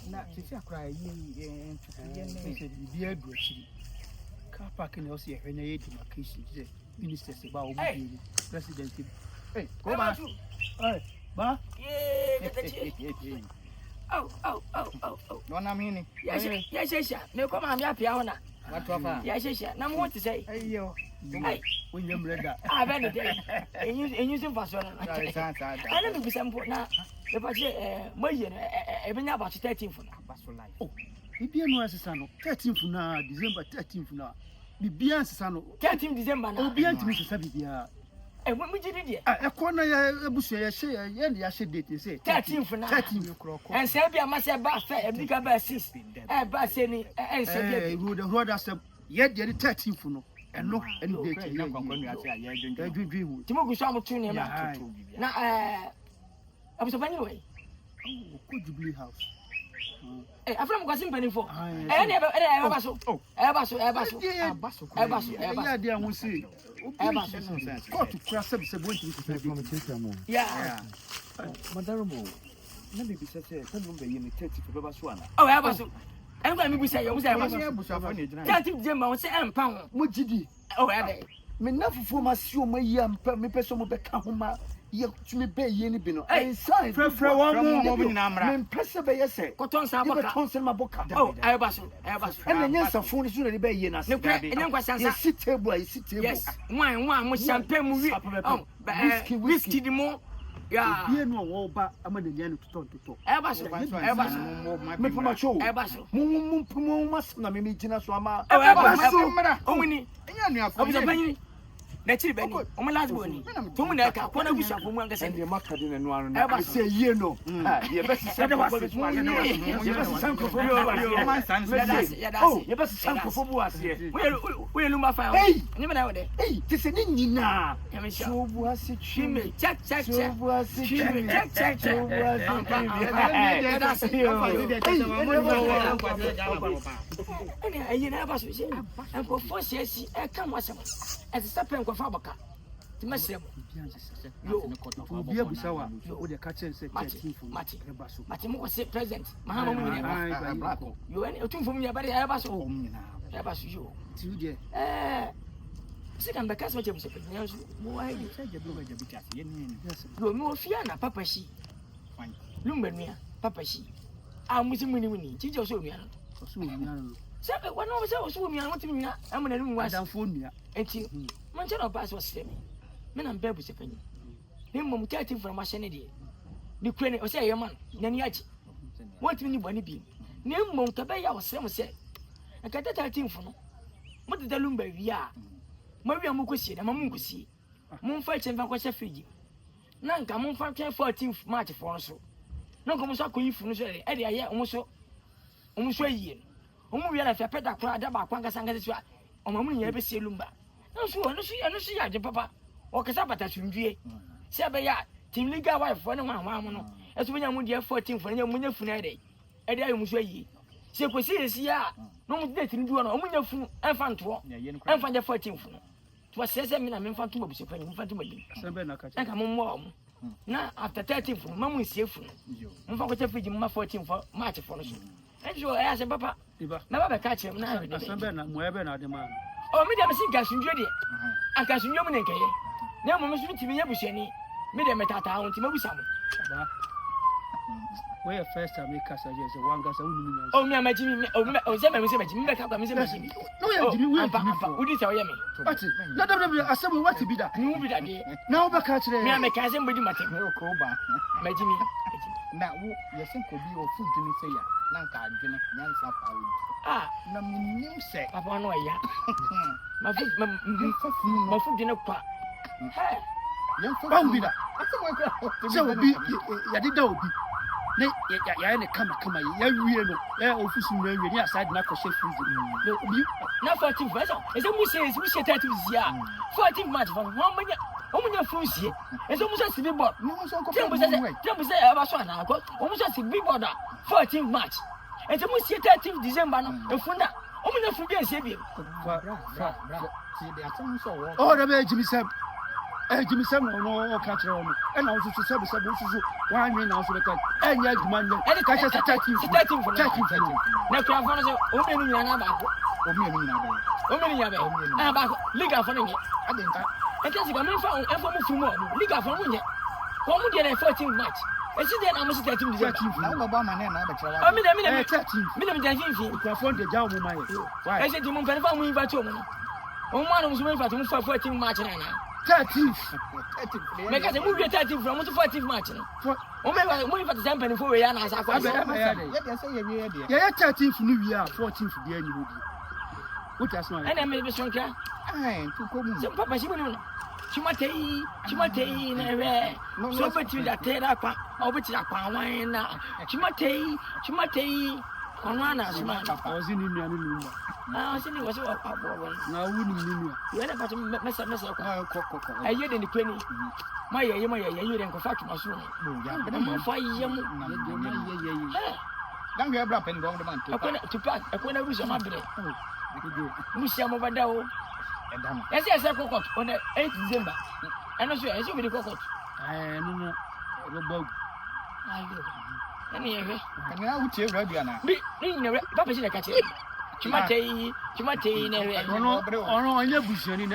na sisi akra yi say be a do chiri car park na also here na demarcation say minister say ba o be president hey go ba hey ba oh no na me ni yes me come am ya pia ho na what offer yes na mo want to say ayo when you brother very day and you for so na I don't be some na the party moye e benya about 13th na baso life oh bibia no asesa no 13th na December 13th na bibia asesa no 13th December na obia ntimi sesa bibia we did it e ko na ya ebusu ya she ya ya she date say 13th na 13th kroko and say bia ma say ba fa e bika ba 6 ba say ni en say bia road as ye the 13th no eno eno date ya kwakwanu ya say ya dwendwen timo so am tun ne ma toto bibia na abuso banyi we ko Jubilee House afram kwa simpani fo ne baso ya dia hu si ko to kura se bonti yeah madaramo na me bisa se tanu be yemi 30 fo baso ana baso engwa mi bisa yo bisa baso afo ne jina ya tim je ma wo se empa ho mo gidi ya de me na fufu ma si o ma yi ampa me peso mo be ka ho ma ye tumi be ye ni bi no inside frefre one mo nyina amra me pese be ye se koton sa boka koton se ma boka baso ene nyansa fo ni so na be ye na se ene nkwa sansa ye table yes wan mo champagne mu wi whisky di mo ya bie no wo ba amana nya no toto baso me poma show baso mo mas na me gina so ama baso omuni enya nu afo na chiri bani o mo last boni to mu na ka ko na gusa fo mu anga se ma ka de na no anu na se ye no ye be se de was ye be san ko fo yo man san ye be san ko fo bu ase we lu ma fa ni me na wo de ti se ni nyina so bu ase chime check so bu ase chime check so bu ase chime ayi na ba so se en ko fo se si e ka mo asem e se pen ko fa baka ti mesrem yo obi abusa wa o de ka chen se 13 mati mo ko se president mahama mu nyina ba yo ene otumfo mu nyaba de ya ba so o mu nyina ya ba so yo ti u de se kan baka so che bu se pe nyanso mo wa yi se je bloga je bi ta ye ni yo mi ofia na papa shi fine lumba nua papa shi a mu si mu ni ti je so nua no so nua no se wa no se so nua no ti nua amana ni mu wa danfo nua enti man chano pass was semi me na mbebu se panyi ni mum 30 information ne de ni kwene o se yeman na ni aji wonti ni boni bi ni mum ka be ya o se mo se aka 30 fo no mo de dalumba wi a mo wi am ko sie na mo mun ko sie mo fa chen fa ko se frigi na nka mo fa 14th March fo no so na nka mo so akoyi fu no so e de aye o mo so yie o mo wi na fa peda kwa da ba kwa ngasa ngasa so o mo mun ye be sie lumba no so ya je papa o kasa bata sundue se be ya team legal wife for no ma no eso benya mu de 14 for nya mu nya funu ede ayo mu so yi se ko si ya no mu de tin duo no mu nya funu enfa nto enfa de 14 funu to se me na me enfa to mabuse fa me enfa to madim se be na ka cha mo mo na after 13 funu ma mu sie funu mo fa ko cha fiji mo 14 for March for no so enjo ya se papa na ba ka cha na asembe na mo ebe na de ma o me dem sin gasundwe de akasundwe mu nenkaye na mo so timi nya bushani me dem tata ho timi busa mo ba we first time make us suggest one gas unu nya o me amajimi o se me majimi me ka kwa me se majimi no ya jimi we jimi fo udi se o ye me ati na w asem what be that ni bi da de na wo be ka kire me me ka se mbodi mate me o ko ba majimi na wo ye sen ko bi o fu dwini se ya na nka adwene nyansa pa wo na minim se papa no ya ma fu dwene kwa ba mbi da se obi ya dida obi ne ya ne kama ya wie no ofisu na wie ni aside na ko she freeze no obi na 14 version ese mu se 30 zia 14 March for o munya frusie ese mu se civil board no so ko tembo se e ba so na ko o mu se civil board 14 March ese mu se 30 December no efunda o munya fu bi ese bi oh da be jimi se Jimmy Samuel no catcher on and also to service of one win also the cut and yet man and catch us a 13 for now can for us open in another Liga for me. I didn't. And just come from every tomorrow. Liga for me. Come with the 14th match. I see that I'm 13th. Obama and I mean, 13th. The job of my. I said to Mumbai for me, but one was waiting for 14 match. 13th. Make us a movie 13th from 14th match. Oh, maybe for the company for a year. I said, yeah, 13th New Year, 14th the end. What has not? And I made a strong car. Some papa, Chimate, never. So between that Terra, or between a Pawana, Chimate, Conana, I was in India. I was in it was a now wouldn't you had about mess up. I hear in the penny. My, you didn't go back to my son. But I'm 5 years. Don't get up and go to pack. I couldn't wish my bread. Musham over there. Yes, I cooked on the 8th December. And also, I saw the cooked. I know about. Anyway, and now we tell Radiana. Papa, she catch it. Chimate, no, I never seen it. I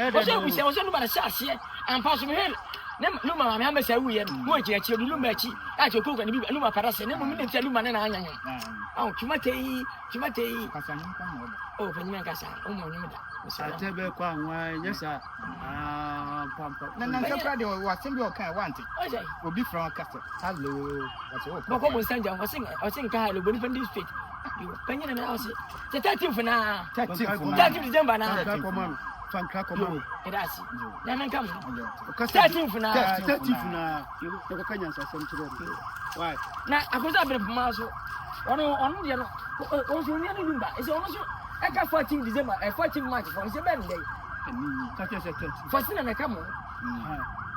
was on my sass here and pass me here. No, my mamma said, we have more jet, you Lumachi, at your cook and Luma Paras, and never minute Luman and I. Oh, Chimate, oh, Penyakasa, oh, my I tell you, yes, sir. Then I'm so proud of what Samuel can want it. Will be from a castle. Hello, what's all? But what was Sandra was saying, I think I had a win from this street. You penny and house. The 13th for now. 13th December now. Fan crack on it has. Never come. 13th for now. 13th for now. You can answer some to them. Why? Now, I was up in Maso. On the other, also near the it's almost I got 14th December, a 14th March for his birthday. First thing I come on.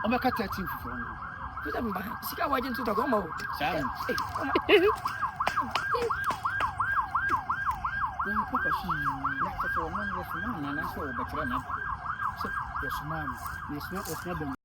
I'm a cat 13th for put them back. See how I didn't talk about Papa, she left for 1 year, and I saw the Yes, ma'am. Yes, not